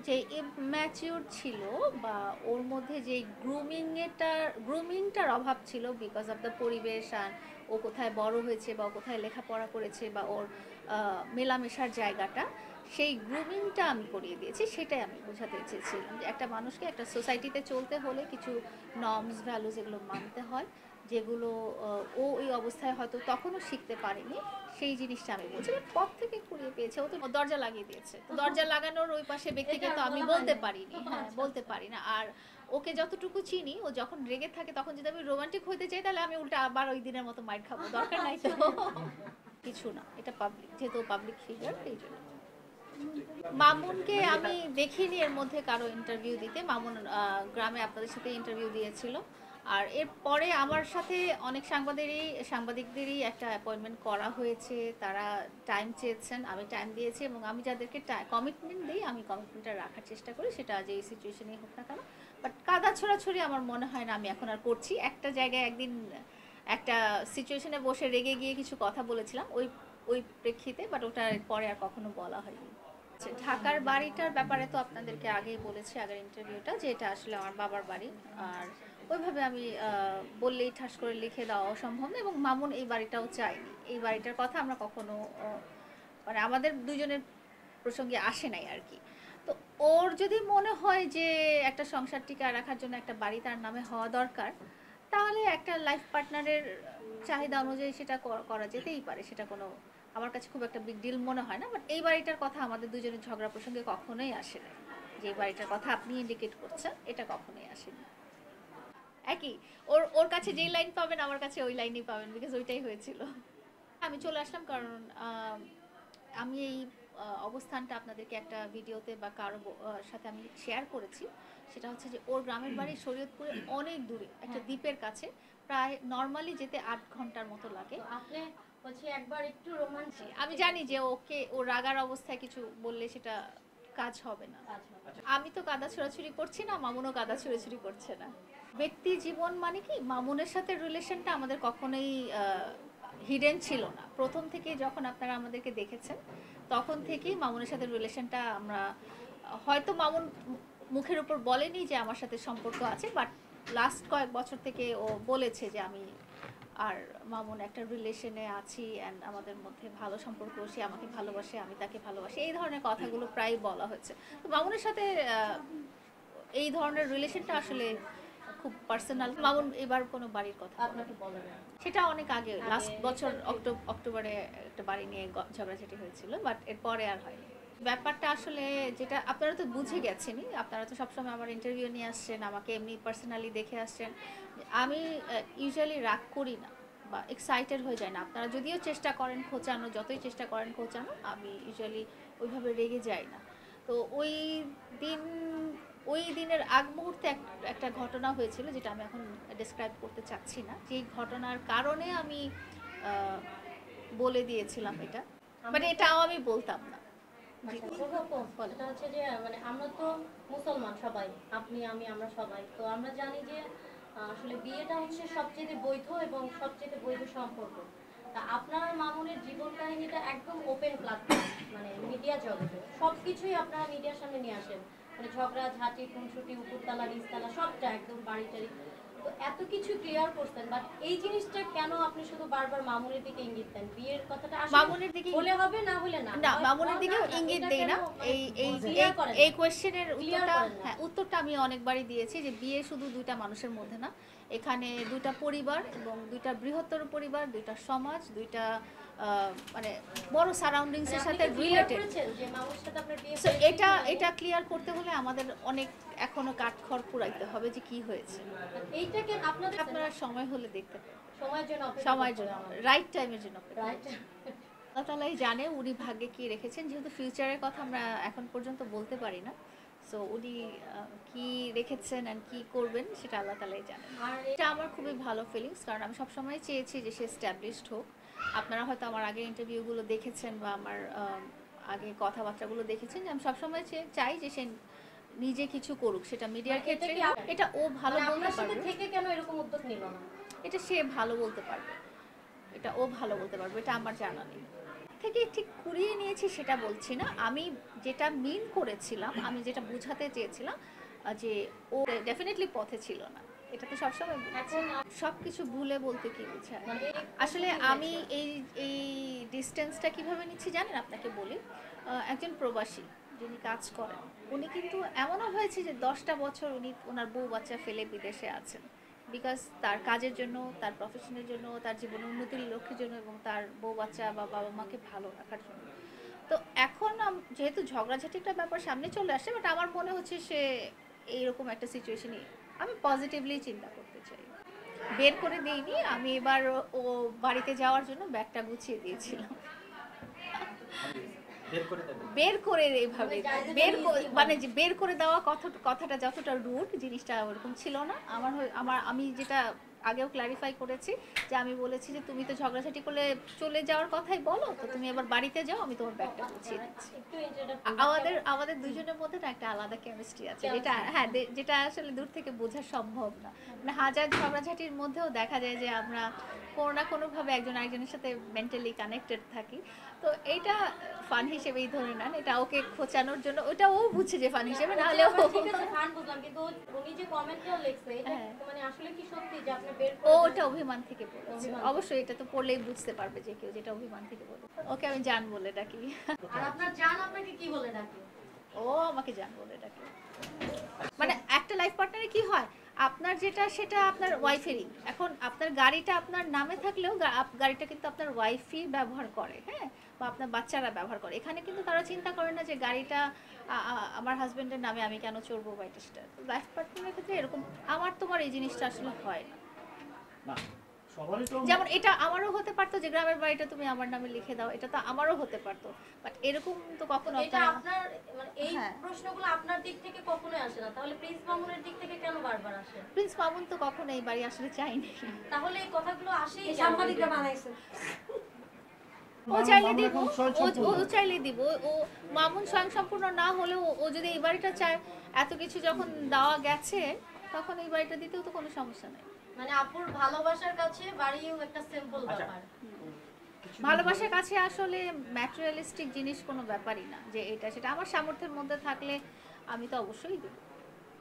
যে ইম্যাচিউর ছিল বা ওর মধ্যে যে গ্রুমিংটার অভাব ছিল বিকজ অফ দ্য পরিবেশ আর ও কোথায় বড় হয়েছে বা ও কোথায় লেখাপড়া করেছে বা ওর মেলামেশার জায়গাটা, সেই গ্রুমিংটা আমি করিয়ে দিয়েছি। সেটাই আমি বোঝাতে চেয়েছিলাম যে একটা মানুষকে একটা সোসাইটিতে চলতে হলে কিছু নর্মস ভ্যালুজ এগুলো মানতে হয়, যেগুলো ও ওই অবস্থায় হয়তো তখনও শিখতে পারেনি। সেই জিনিসটা আমি বলছি, পথ থেকে কুড়িয়ে পেয়েছে। ও তো দরজা লাগিয়ে দিয়েছে, তো দরজা লাগানোর ওই পাশে ব্যক্তিকে তো আমি বলতে পারিনি, হ্যাঁ বলতে পারি না। আর ওকে যতটুকু চিনি, ও যখন রেগে থাকে তখন যদি আমি রোমান্টিক হইতে চাই তাহলে আমি উল্টা আবার ওই দিনের মতো মাইর খাবো, দরকার নাই তো। কিছু না, এটা পাবলিক, যেহেতু পাবলিক ফিগার এই জন্য। মামুনকে আমি দেখিনি এর মধ্যে কারো ইন্টারভিউ দিতে। মামুন গ্রামে আপনাদের সাথে ইন্টারভিউ দিয়েছিল। আর এরপরে আমার সাথে অনেক সাংবাদিকদেরই একটা অ্যাপয়েন্টমেন্ট করা হয়েছে। তারা টাইম চেয়েছেন, আমি টাইম দিয়েছি এবং আমি যাদেরকে কমিটমেন্ট দিই আমি কমিটমেন্টটা রাখার চেষ্টা করি, সেটা যে এই সিচুয়েশনেই হোক না কেন। বাট কাদা ছোড়াছড়ি আমার মনে হয় না আমি এখন আর করছি। একটা জায়গায় একদিন একটা সিচুয়েশনে বসে রেগে গিয়ে কিছু কথা বলেছিলাম ওই ওই প্রেক্ষিতে, বাট ওটার পরে আর কখনো বলা হয়নি। ঢাকার বাড়িটার ব্যাপারে তো আপনাদেরকে আগেই বলেছি, আগের ইন্টারভিউটা, যে এটা আসলে আমার বাবার বাড়ি। আর ওইভাবে আমি বললেই ঠাস করে লিখে দেওয়া অসম্ভব না, এবং মামুন এই বাড়িটাও চাইনি। এই বাড়িটার কথা আমরা কখনো মানে আমাদের দুজনের প্রসঙ্গে আসে নাই আর কি। তো ওর যদি মনে হয় যে একটা সংসার টিকায় রাখার জন্য একটা বাড়ি তার নামে হওয়া দরকার, তাহলে একটা লাইফ পার্টনারের চাহিদা অনুযায়ী সেটা করা যেতেই পারে। সেটা কোনো আমার কাছে খুব একটা বিগ ডিল মনে হয় না। বাট এই বাড়িটার কথা আমাদের দুজনের ঝগড়া প্রসঙ্গে কখনোই আসে না। যে বাড়িটার কথা আপনি ইন্ডিকেট করছেন এটা কখনোই আসেনি। একই, ওর ওর কাছে যেই লাইন পাবেন আমার কাছে ওই লাইনই পাবেন, বিকজ ওইটাই হয়েছিল। আমি চলে আসলাম কারণ আমি এই অবস্থানটা আপনাদেরকে একটা ভিডিওতে বা কারো সাথে আমি শেয়ার করেছি। সেটা হচ্ছে যে ওর গ্রামের বাড়ি শরীয়তপুরে অনেক দূরে একটা দ্বীপের কাছে, প্রায় নর্মালি যেতে 8 ঘন্টার মতো লাগে। আপনি বলছি একবার একটু রোমান্টিক। আমি জানি যে ওকে ও রাগার অবস্থায় কিছু বললে সেটা কাজ হবে না। আমি তো কাদা ছোড়াছুড়ি করছি না, মামুনও কাদা ছোড়াছুড়ি করছে না। ব্যক্তি জীবন মানে কি, মামুনের সাথে রিলেশনটা আমাদের কখনোই হিডেন ছিল না। প্রথম থেকে যখন আপনারা আমাদেরকে দেখেছেন তখন থেকেই মামুনের সাথে রিলেশনটা আমরা, হয়তো মামুন মুখের উপর বলেনি যে আমার সাথে সম্পর্ক আছে, বাট লাস্ট কয়েক বছর থেকে ও বলেছে যে আমি আর মামুন একটা রিলেশনে আছি অ্যান্ড আমাদের মধ্যে ভালো সম্পর্ক, সে আমাকে ভালোবাসে আমি তাকে ভালোবাসি, এই ধরনের কথাগুলো প্রায় বলা হয়েছে। তো মামুনের সাথে এই ধরনের রিলেশনটা আসলে খুব পার্সোনাল। মামুন এবার কোনো বাড়ির কথা আপনাকে বলেন সেটা অনেক আগে, লাস্ট বছর অক্টোবরে একটা বাড়ি নিয়ে ঝগড়াঝাটি হয়েছিল, বাট এরপরে আর হয়নি। ব্যাপারটা আসলে যেটা আপনারা তো বুঝে গেছেনই, আপনারা তো সবসময় আমার ইন্টারভিউ নিয়ে আসছেন, আমাকে এমনি পার্সোনালি দেখে আসছেন। আমি ইউজুয়ালি রাগ করি না বা এক্সাইটেড হয়ে যায় না। আপনারা যদিও চেষ্টা করেন খোঁচানো, যতই চেষ্টা করেন খোঁচানো, আমি ইউজুয়ালি ওইভাবে রেগে যাই না। তো দিন ওই দিনের আগ মুহূর্তে একটা ঘটনা হয়েছিল যেটা আমি এখন ডেসক্রাইব করতে চাচ্ছি না। যেই ঘটনার কারণে আমি বলে দিয়েছিলাম এটা, মানে এটাও আমি বলতাম না। এটা হচ্ছে যে মানে আমরা তো মুসলমান সবাই, আপনি আমি আমরা সবাই তো আমরা জানি যে আসলে বিয়েটা হচ্ছে সবচেয়ে বৈধ এবং সবচেয়ে বৈধ সম্পর্ক। তা আপনার মামুনের জীবন কাহিনীটা একদম ওপেন প্ল্যাটফর্ম, মানে মিডিয়া জগতে সবকিছুই আপনারা মিডিয়ার সামনে নিয়ে আসেন, মানে ঝগড়া ঝাঁটি খুনসুটি উপরতলা নিচতলা সবটা একদম বাড়ি টাড়ি, তো এত কিছু ক্লিয়ার করতেন, বাট এই জিনিসটা কেন আপনি শুধু বারবার মামুনের দিকে ইঙ্গিত দেন? বিয়ের কথাটা আসলে মামুনের দিকে বলে হবে না হলে না, না মামুনের দিকেও ইঙ্গিত দেই না। এই এই এই কোশ্চেনের উত্তরটা, হ্যাঁ উত্তরটা আমি অনেকবারই দিয়েছি যে বিয়ে শুধু দুইটা মানুষের মধ্যে না, এখানে দুইটা পরিবার এবং দুইটা বৃহত্তর পরিবার, দুইটা সমাজ, দুইটা মানে বড় সারাউন্ডিংস এর সাথে রিলেটেড। সো এটা ক্লিয়ার করতে হলে আমাদের অনেক এখনো কাঠখড় পুরাইতে হবে যে কি হয়েছে। এইটাকে আপনারা সময় হলে দেখতে পাবেন, সময়ের জন্য রাইট টাইমের জন্য। আল্লাহ তাআলাই জানে উনি ভাগ্যে কি রেখেছেন, যেহেতু ফিউচারের কথা আমরা এখন পর্যন্ত বলতে পারি না। সো উনি কি রেখেছেন অ্যান্ড কি করবেন সেটা আল্লাহ তাআলাই জানেন। আর এটা আমার খুবই ভালো ফিলিংস, কারণ আমি সবসময় চেয়েছি যে সে এস্টাবলিশড হোক। আপনারা হয়তো আমার আগের ইন্টারভিউগুলো দেখেছেন বা আমার আগে কথাবার্তাগুলো দেখেছেন যে আমি সবসময় চাই যে সে নিজে কিছু করুক, সেটা মিডিয়ার ক্ষেত্রে। এটা ও ভালো বলতে পারবে থেকে কেন এরকম উদ্যোগ নিল না, এটা সে ভালো বলতে পারবে, এটা ও ভালো বলতে পারবে, এটা আমার জানা নেই। থেকে ঠিক কুড়িয়ে নিয়েছি সেটা বলছি না, আমি যেটা মিন করেছিলাম, আমি যেটা বোঝাতে চেয়েছিলাম যে ও ডেফিনেটলি পথে ছিল না, এটা তো সবসময় বলেছি। এখন সব কিছু ভুলে বলতে কি বোঝায়? মানে আসলে আমি এই এই ডিস্টেন্সটা কিভাবে নিচ্ছি জানেন, আপনাকে বলি। একজন প্রবাসী যিনি কাজ করেন, উনি কিন্তু এমনও হয়েছে যে 10টা বছর উনি ওনার বউ বাচ্চা ফেলে বিদেশে আছেন, বিকজ তার কাজের জন্য, তার প্রফেশনের জন্য, তার জীবনের উন্নতির লক্ষ্যের জন্য, এবং তার বউ বাচ্চা বা বাবা মাকে ভালো রাখার জন্য। তো এখন যেহেতু ঝগড়াঝাটি একটা ব্যাপার সামনে চলে আসে, বাট আমার মনে হচ্ছে সে এইরকম একটা সিচুয়েশনে, আমি পজিটিভলি চিন্তা করতে চাই। বের করে দিইনি আমি, এবার ও বাড়িতে যাওয়ার জন্য ব্যাগটা গুছিয়ে দিয়েছিলাম। বের করে এইভাবে মানে যে বের করে দেওয়া কথাটা যতটা রুড, জিনিসটা ওরকম ছিল না। আমার আমি যেটা আগেও ক্ল্যারিফাই করেছি, যে আমি বলেছি যে তুমি তো ঝগড়াঝাটি করলে চলে যাওয়ার কথাই বলো, তো তুমি এবার বাড়িতে যাও, আমি তোমার ব্যাগটা গুছিয়ে দিচ্ছি। আমাদের আমাদের দুজনের মধ্যে না একটা আলাদা কেমিস্ট্রি আছে, যেটা হ্যাঁ যেটা আসলে দূর থেকে বোঝা সম্ভব না। মানে হাজার ঝগড়াঝাটির মধ্যেও দেখা যায় যে আমরা কোনো না কোনোভাবে একজন আরেকজনের সাথে মেন্টালি কানেক্টেড থাকি। তো এইটা ফান হিসেবেই ধরে নেন, এটা ওকে খোঁচানোর জন্য, ওটা ও বুঝছে যে ফান হিসেবে, না হলেও ঠিক আছে ফান বুঝলাম, কিন্তু উনি যে কমেন্টটা লিখছে এটা হ্যাঁ। মানে আসলে কি সত্যি যে আপনি বের ও করে ওটা অভিমান থেকে বলেছে, অভিমান। অবশ্যই এটা তো পড়লেই বুঝতে পারবে যে কেউ যেটা অভিমান থেকে বলে। ওকে আমি জান বলে ডাকি। আর আপনার জান আপনাকে কি বলে ডাকে? ও আমাকে জান বলে ডাকে। মানে একটা লাইফ পার্টনারে কি হয়, আপনার যেটা সেটা আপনার ওয়াইফেরই। এখন আপনার গাড়িটা আপনার নামে থাকলেও গাড়িটা কিন্তু আপনার ওয়াইফই ব্যবহার করে, হ্যাঁ, বা আপনার বাচ্চারা ব্যবহার করে। এখানে কিন্তু তারা চিন্তা করে না যে গাড়িটা আমার হাজবেন্ডের নামে, আমি কেন চড়বো বা এটা সেটা। লাইফ পার্টনারের ক্ষেত্রে এরকম আমার তোমার এই জিনিসটা আসলে হয় না। না সবারই তো যেমন এটা আমারও হতে পারতো যে গ্রামের বাড়িটা তুমি আমার নামে লিখে দাও, এটা তো আমারও হতে পারতো, বাট এরকম তো কখনো এটা আপনারা। আপনার মানে এই হ্যাঁ। প্রশ্নগুলো আপনার দিক থেকে কখনোই আসে না, তাহলে প্রিন্স মামুনের দিক থেকে কেন বারবার আসে? প্রিন্স মামুন তো কখনো এই বাড়ি আসলে চাইনি। তাহলে এই কথাগুলো আসেই কেন? সাংবাদিকরা বানাইছে। ও চাইলে মামুন দিব, এখন স্বয়ংসম্পূর্ণ। ও চাইলে দিব। ও মামুন স্বয়ংসম্পূর্ণ না হলেও ও যদি এই বাড়িটা চায়, এত কিছু যখন দেওয়া গেছে, তখন এই বাড়িটা দিতেও তো কোনো সমস্যা নেই। মানে আপুর ভালোবাসার কাছে বাড়িও একটা সিম্পল আচ্ছা। ব্যাপার। ভালোবাসার কাছে আসলে ম্যাটেরিয়ালিস্টিক জিনিস কোনো ব্যাপারই না, যে এটা সেটা আমার সামর্থ্যের মধ্যে থাকলে আমি তো অবশ্যই দেবো।